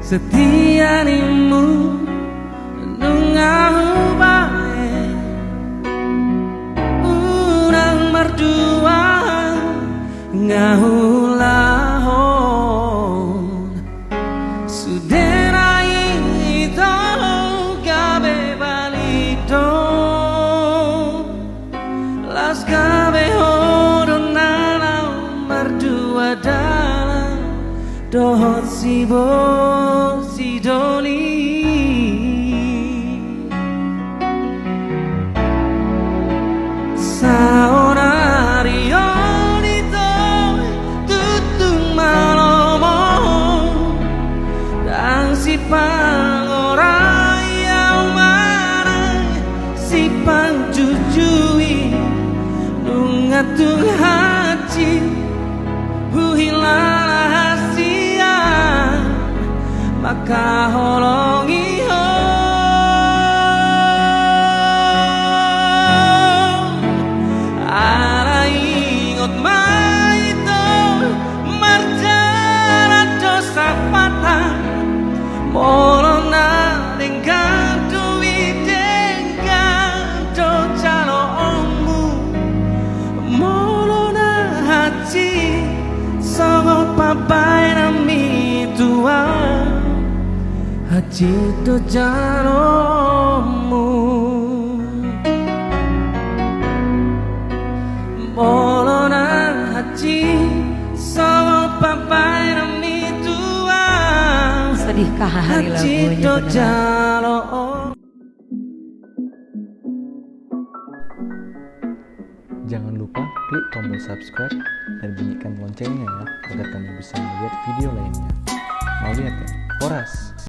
setianimu nungahu bae unang merdua ngahulahon suderai ito gabe balito las gabe horon nalau merdua dalam dohot sibo sidoni saonario dito tutung malomo dan si pangora yang mana si panjujui nungatung haji huhilala hasia maka holongi Molona dengan duit dengan do calo omu Molona hati songot papai nami tua hati do calo omu Molona hati songot papai nami sedihkah hari lagunya beneran. Jangan lupa klik tombol subscribe dan bunyikan loncengnya ya, agar kamu bisa melihat video lainnya. Mau lihat ya? Horas!